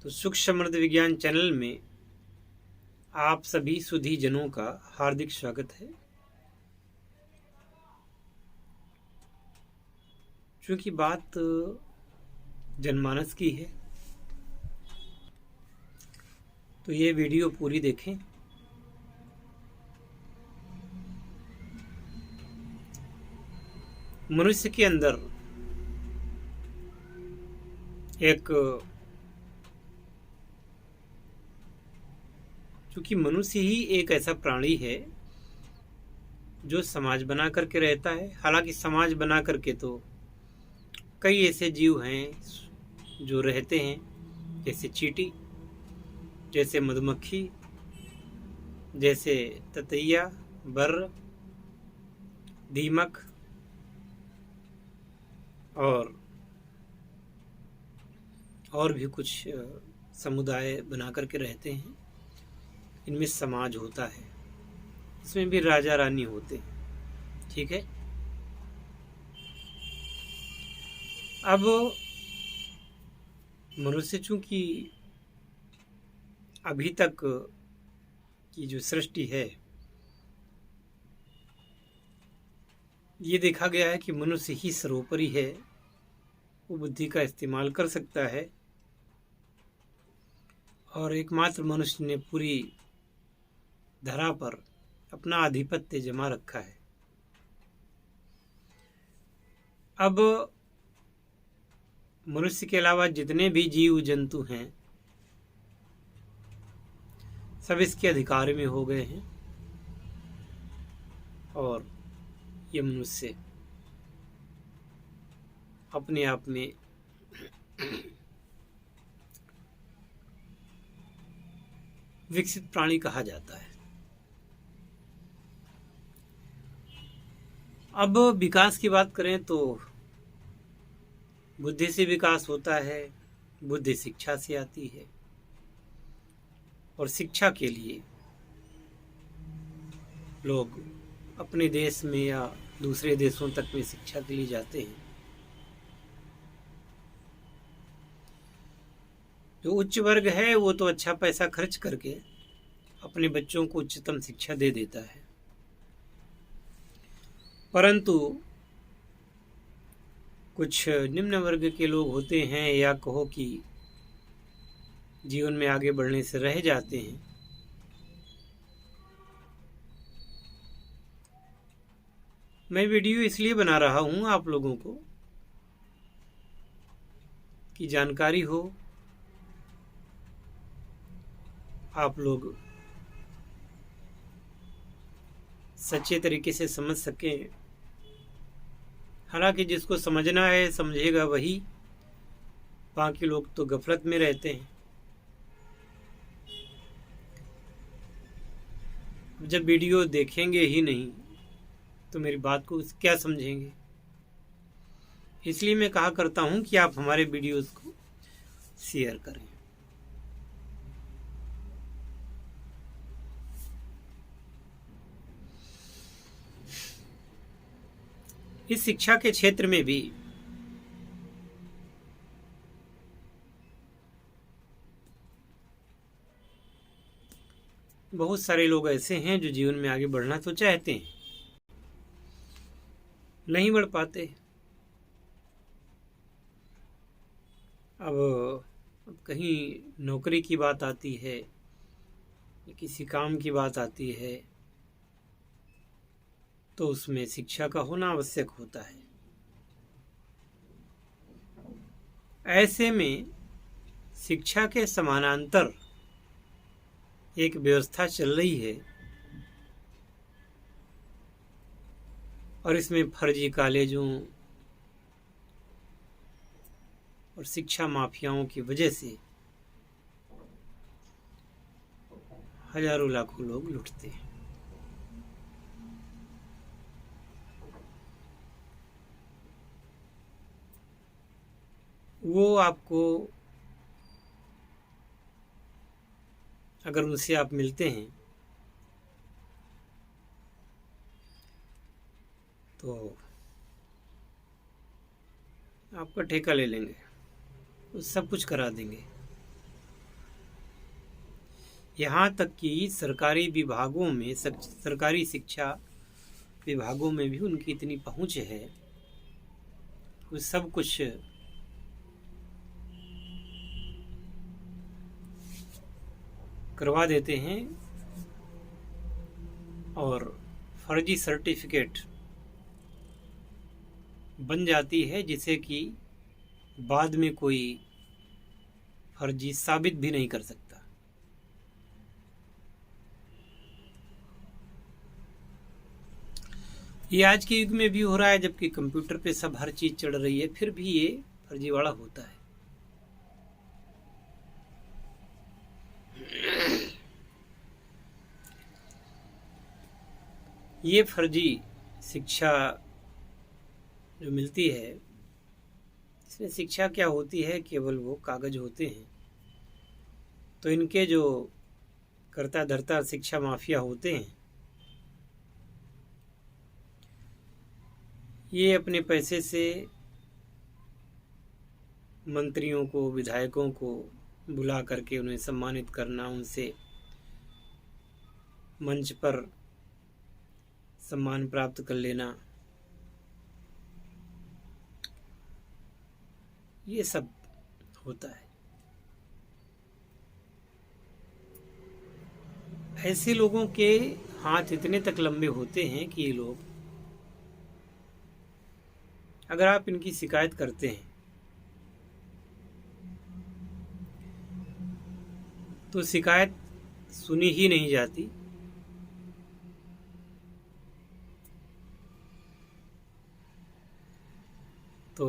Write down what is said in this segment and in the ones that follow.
तो सुख समृद्ध विज्ञान चैनल में आप सभी सुधी जनों का हार्दिक स्वागत है। चूंकि बात जनमानस की है तो ये वीडियो पूरी देखें। मनुष्य के अंदर चूंकि मनुष्य ही एक ऐसा प्राणी है जो समाज बना करके रहता है। हालांकि समाज बना करके तो कई ऐसे जीव हैं जो रहते हैं, जैसे चींटी, जैसे मधुमक्खी, जैसे ततैया, बर्र, दीमक और भी कुछ समुदाय बना करके रहते हैं। इनमें समाज होता है, इसमें भी राजा रानी होते हैं। ठीक है। अब मनुष्य चूंकि अभी तक की जो सृष्टि है, ये देखा गया है कि मनुष्य ही सर्वोपरि है। वो बुद्धि का इस्तेमाल कर सकता है और एकमात्र मनुष्य ने पूरी धरा पर अपना आधिपत्य जमा रखा है। अब मनुष्य के अलावा जितने भी जीव जंतु हैं सब इसके अधिकार में हो गए हैं और ये मनुष्य अपने आप में विकसित प्राणी कहा जाता है। अब विकास की बात करें तो बुद्धि से विकास होता है। बुद्धि शिक्षा से आती है और शिक्षा के लिए लोग अपने देश में या दूसरे देशों तक में शिक्षा के लिए जाते हैं। जो उच्च वर्ग है वो तो अच्छा पैसा खर्च करके अपने बच्चों को उच्चतम शिक्षा दे देता है, परंतु कुछ निम्न वर्ग के लोग होते हैं या कहो कि जीवन में आगे बढ़ने से रह जाते हैं। मैं वीडियो इसलिए बना रहा हूं आप लोगों को कि जानकारी हो, आप लोग सच्चे तरीके से समझ सकें। हालांकि जिसको समझना है समझेगा वही, बाकी लोग तो गफलत में रहते हैं। जब वीडियो देखेंगे ही नहीं तो मेरी बात को क्या समझेंगे। इसलिए मैं कहा करता हूं कि आप हमारे वीडियोस को शेयर करें। इस शिक्षा के क्षेत्र में भी बहुत सारे लोग ऐसे हैं जो जीवन में आगे बढ़ना तो चाहते हैं, नहीं बढ़ पाते। अब कहीं नौकरी की बात आती है या किसी काम की बात आती है तो उसमें शिक्षा का होना आवश्यक होता है। ऐसे में शिक्षा के समानांतर एक व्यवस्था चल रही है और इसमें फर्जी कॉलेजों और शिक्षा माफियाओं की वजह से हजारों लाखों लोग लुटते हैं। वो आपको अगर उनसे आप मिलते हैं तो आपका ठेका ले लेंगे, वो सब कुछ करा देंगे। यहाँ तक कि सरकारी विभागों में, सरकारी शिक्षा विभागों में भी उनकी इतनी पहुंच है, वो सब कुछ करवा देते हैं और फर्जी सर्टिफिकेट बन जाती है, जिसे कि बाद में कोई फर्जी साबित भी नहीं कर सकता। ये आज के युग में भी हो रहा है, जबकि कंप्यूटर पे सब हर चीज चढ़ रही है, फिर भी ये फर्जीवाड़ा होता है। ये फर्जी शिक्षा जो मिलती है, इसमें शिक्षा क्या होती है, केवल वो कागज होते हैं। तो इनके जो कर्ता धर्ता शिक्षा माफिया होते हैं, ये अपने पैसे से मंत्रियों को, विधायकों को बुला करके उन्हें सम्मानित करना, उनसे मंच पर सम्मान प्राप्त कर लेना, ये सब होता है। ऐसे लोगों के हाथ इतने तक लंबे होते हैं कि ये लोग, अगर आप इनकी शिकायत करते हैं तो शिकायत सुनी ही नहीं जाती। तो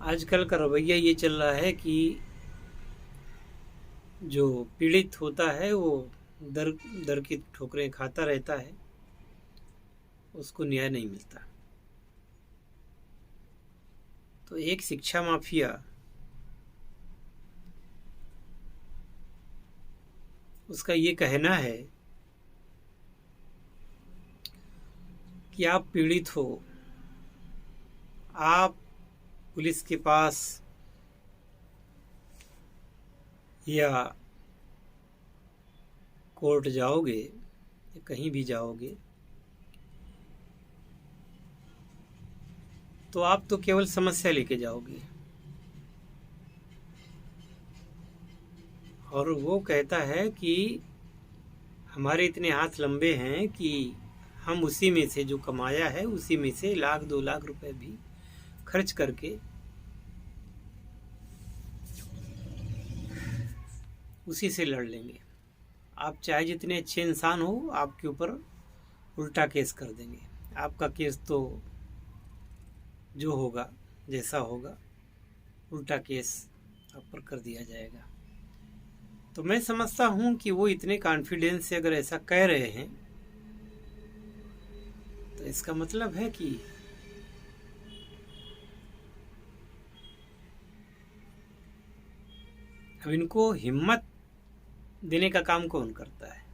आजकल का रवैया ये चल रहा है कि जो पीड़ित होता है वो दर दर की ठोकरें खाता रहता है, उसको न्याय नहीं मिलता। तो एक शिक्षा माफिया उसका ये कहना है कि आप पीड़ित हो, आप पुलिस के पास या कोर्ट जाओगे या कहीं भी जाओगे तो आप तो केवल समस्या लेके जाओगे। और वो कहता है कि हमारे इतने हाथ लंबे हैं कि हम उसी में से जो कमाया है, उसी में से 1,00,000-2,00,000 रुपए भी खर्च करके उसी से लड़ लेंगे। आप चाहे जितने अच्छे इंसान हो, आपके ऊपर उल्टा केस कर देंगे। आपका केस तो जो होगा, जैसा होगा, उल्टा केस आप पर कर दिया जाएगा। तो मैं समझता हूं कि वो इतने कॉन्फिडेंस से अगर ऐसा कह रहे हैं तो इसका मतलब है कि अब इनको हिम्मत देने का काम कौन करता है?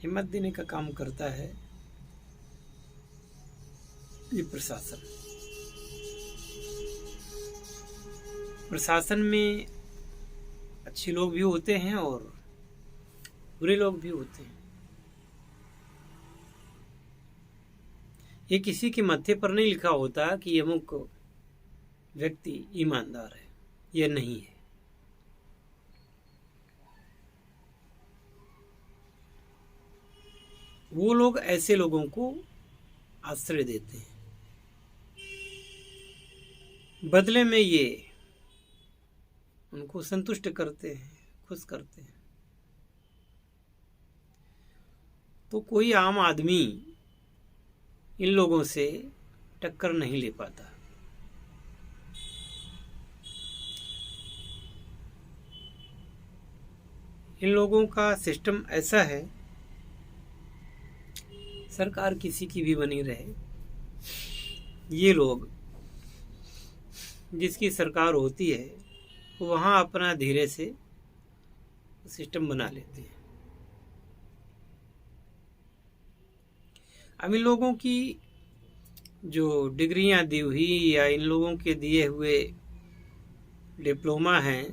हिम्मत देने का काम करता है ये प्रशासन। प्रशासन में अच्छे लोग भी होते हैं और बुरे लोग भी होते हैं। ये किसी के माथे पर नहीं लिखा होता कि अमुक व्यक्ति ईमानदार है, यह नहीं है। वो लोग ऐसे लोगों को आश्रय देते हैं, बदले में ये उनको संतुष्ट करते हैं, खुश करते हैं। तो कोई आम आदमी इन लोगों से टक्कर नहीं ले पाता। इन लोगों का सिस्टम ऐसा है, सरकार किसी की भी बनी रहे, ये लोग जिसकी सरकार होती है वहाँ अपना धीरे से सिस्टम बना लेते हैं। अब इन लोगों की जो डिग्रियां दी हुई या इन लोगों के दिए हुए डिप्लोमा हैं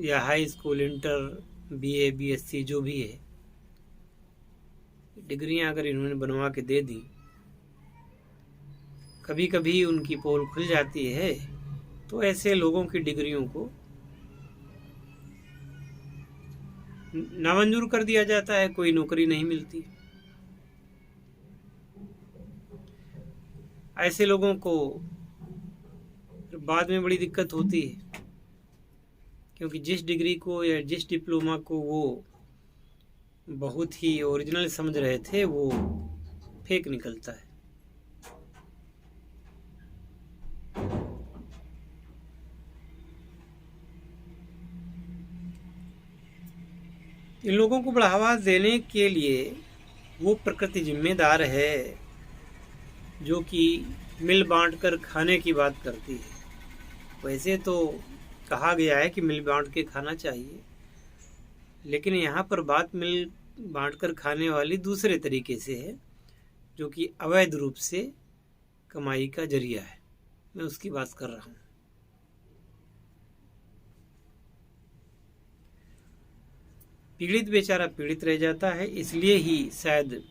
या high school, inter, BA, BSc जो भी है, डिग्रियां अगर इन्होंने बनवा के दे दी, कभी कभी उनकी पोल खुल जाती है तो ऐसे लोगों की डिग्रियों को नामंजूर कर दिया जाता है, कोई नौकरी नहीं मिलती। ऐसे लोगों को बाद में बड़ी दिक्कत होती है, क्योंकि जिस डिग्री को या जिस डिप्लोमा को वो बहुत ही ओरिजिनल समझ रहे थे वो फेक निकलता है। इन लोगों को बढ़ावा देने के लिए वो प्रकृति जिम्मेदार है जो कि मिल बांट कर खाने की बात करती है। वैसे तो कहा गया है कि मिल बांट के खाना चाहिए, लेकिन यहाँ पर बात मिल बांट कर खाने वाली दूसरे तरीके से है, जो कि अवैध रूप से कमाई का जरिया है। मैं उसकी बात कर रहा हूँ। पीड़ित बेचारा पीड़ित रह जाता है। इसलिए ही शायद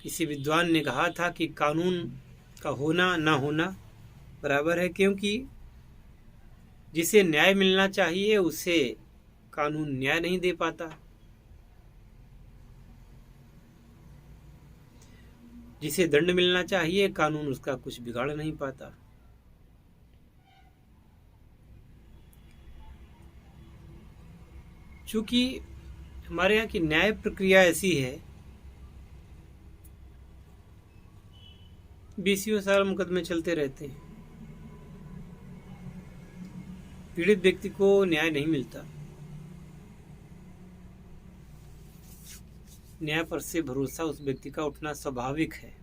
किसी विद्वान ने कहा था कि कानून का होना ना होना बराबर है, क्योंकि जिसे न्याय मिलना चाहिए उसे कानून न्याय नहीं दे पाता, जिसे दंड मिलना चाहिए कानून उसका कुछ बिगाड़ नहीं पाता। चूंकि हमारे यहाँ की न्याय प्रक्रिया ऐसी है, 20 साल मुकदमे चलते रहते हैं, पीड़ित व्यक्ति को न्याय नहीं मिलता। न्याय पर से भरोसा उस व्यक्ति का उठना स्वाभाविक है।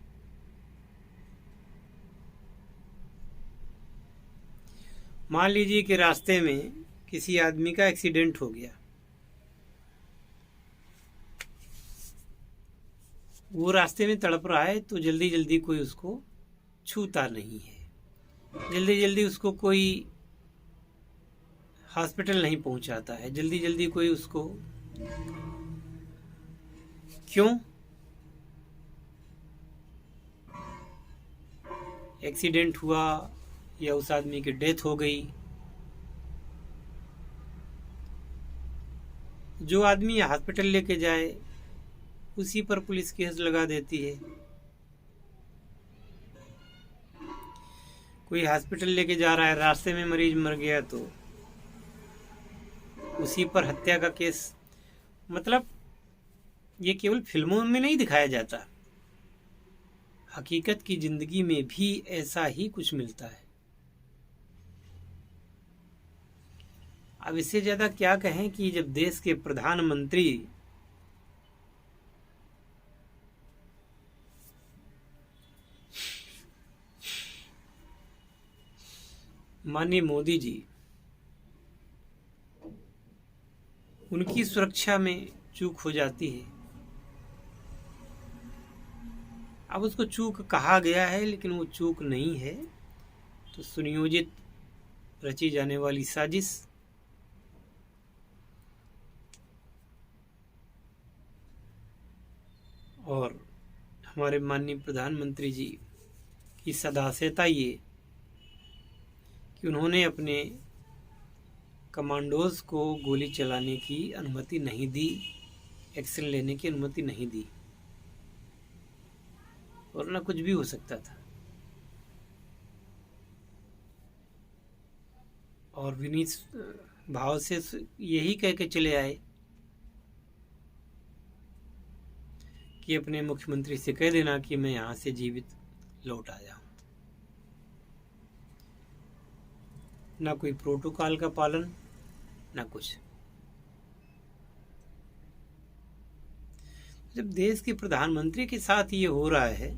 मान लीजिए कि रास्ते में किसी आदमी का एक्सीडेंट हो गया, वो रास्ते में तड़प रहा है, तो जल्दी जल्दी कोई उसको छूता नहीं है, जल्दी जल्दी उसको कोई हॉस्पिटल नहीं पहुंचाता है, जल्दी जल्दी कोई उसको, क्यों? एक्सीडेंट हुआ या उस आदमी की डेथ हो गई, जो आदमी हॉस्पिटल लेके जाए उसी पर पुलिस केस लगा देती है। कोई हॉस्पिटल लेके जा रहा है, रास्ते में मरीज मर गया तो उसी पर हत्या का केस। मतलब ये केवल फिल्मों में नहीं दिखाया जाता, हकीकत की जिंदगी में भी ऐसा ही कुछ मिलता है। अब इससे ज्यादा क्या कहें कि जब देश के प्रधानमंत्री माननीय मोदी जी, उनकी सुरक्षा में चूक हो जाती है। अब उसको चूक कहा गया है, लेकिन वो चूक नहीं है, तो सुनियोजित रची जाने वाली साजिश। और हमारे माननीय प्रधानमंत्री जी की सदास्यता ये कि उन्होंने अपने कमांडोज को गोली चलाने की अनुमति नहीं दी, एक्शन लेने की अनुमति नहीं दी, वरना कुछ भी हो सकता था। और विनीत भाव से यही कह के चले आए कि अपने मुख्यमंत्री से कह देना कि मैं यहां से जीवित लौट आया हूं। ना कोई प्रोटोकॉल का पालन, ना कुछ। जब देश के प्रधानमंत्री के साथ ये हो रहा है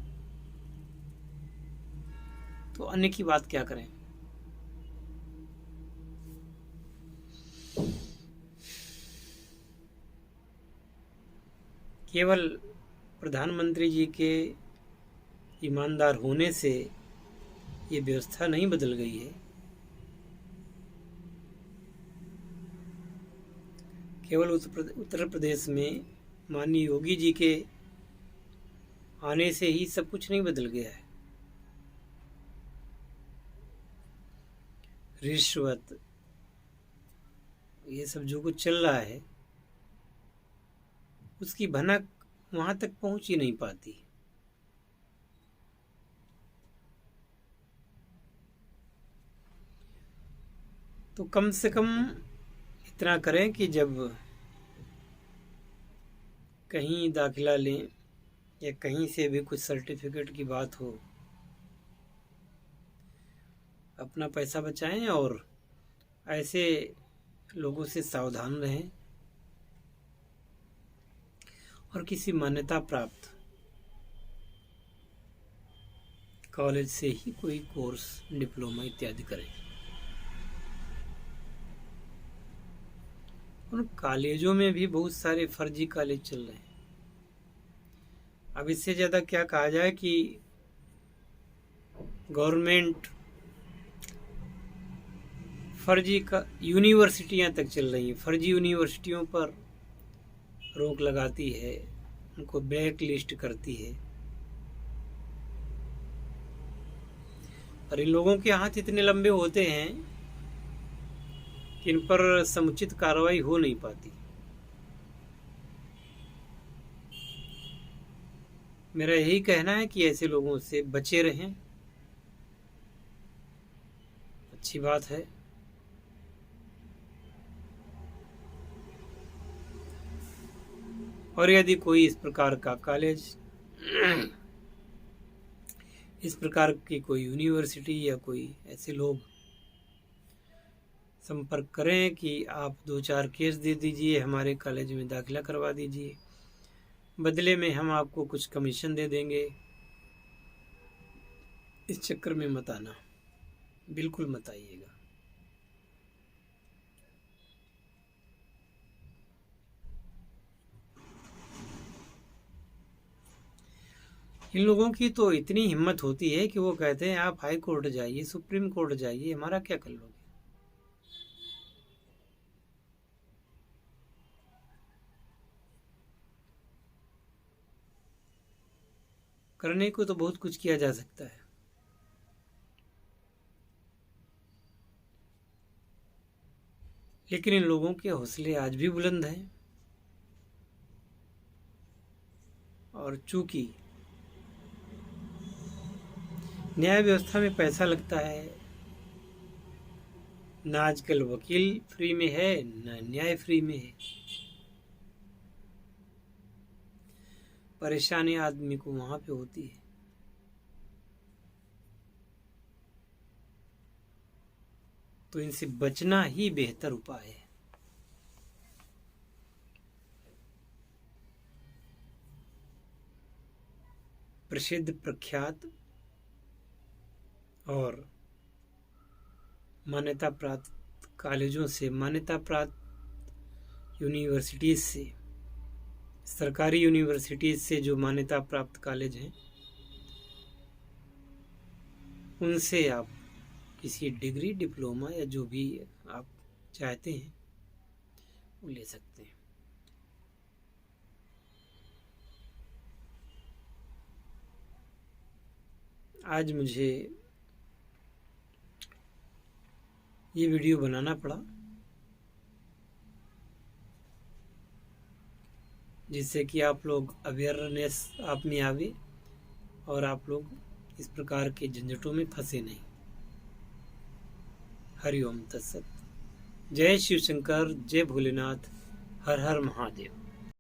तो अन्य की बात क्या करें। केवल प्रधानमंत्री जी के ईमानदार होने से ये व्यवस्था नहीं बदल गई है। केवल उत्तर प्रदेश में माननीय योगी जी के आने से ही सब कुछ नहीं बदल गया है। रिश्वत, ये सब जो कुछ चल रहा है उसकी भनक वहां तक पहुंच ही नहीं पाती। तो कम से कम इतना करें कि जब कहीं दाखिला लें या कहीं से भी कुछ सर्टिफिकेट की बात हो, अपना पैसा बचाएं और ऐसे लोगों से सावधान रहें और किसी मान्यता प्राप्त कॉलेज से ही कोई कोर्स, डिप्लोमा इत्यादि करें। उन कॉलेजों में भी बहुत सारे फर्जी कॉलेज चल रहे हैं। अब इससे ज़्यादा क्या कहा जाए कि गवर्नमेंट फर्जी का यूनिवर्सिटियां तक चल रही हैं। फर्जी यूनिवर्सिटियों पर रोक लगाती है, उनको ब्लैक लिस्ट करती है और इन लोगों के हाथ इतने लंबे होते हैं कि इन पर समुचित कार्रवाई हो नहीं पाती। मेरा यही कहना है कि ऐसे लोगों से बचे रहें। अच्छी बात है। और यदि कोई इस प्रकार का कॉलेज, इस प्रकार की कोई यूनिवर्सिटी या कोई ऐसे लोग संपर्क करें कि आप 2-4 केस दे दीजिए, हमारे कॉलेज में दाखिला करवा दीजिए, बदले में हम आपको कुछ कमीशन दे देंगे, इस चक्कर में मत आना, बिल्कुल मत आइएगा। इन लोगों की तो इतनी हिम्मत होती है कि वो कहते हैं आप हाई कोर्ट जाइए, सुप्रीम कोर्ट जाइए, हमारा क्या कर लोगे। करने को तो बहुत कुछ किया जा सकता है, लेकिन इन लोगों के हौसले आज भी बुलंद हैं। और चूंकि न्याय व्यवस्था में पैसा लगता है, ना आजकल वकील फ्री में है, ना न्याय फ्री में है। परेशानी आदमी को वहां पे होती है। तो इनसे बचना ही बेहतर उपाय है। प्रसिद्ध, प्रख्यात और मान्यता प्राप्त कॉलेजों से, मान्यता प्राप्त यूनिवर्सिटीज से, सरकारी यूनिवर्सिटीज से जो मान्यता प्राप्त कॉलेज हैं, उनसे आप किसी डिग्री, डिप्लोमा या जो भी आप चाहते हैं वो ले सकते हैं। आज मुझे ये वीडियो बनाना पड़ा जिससे कि आप लोग अवेयरनेस आप में आवे और आप लोग इस प्रकार के झंझटों में फंसे नहीं। हरि ओम तत्सत। जय शिव शंकर, जय भोलेनाथ, हर हर महादेव।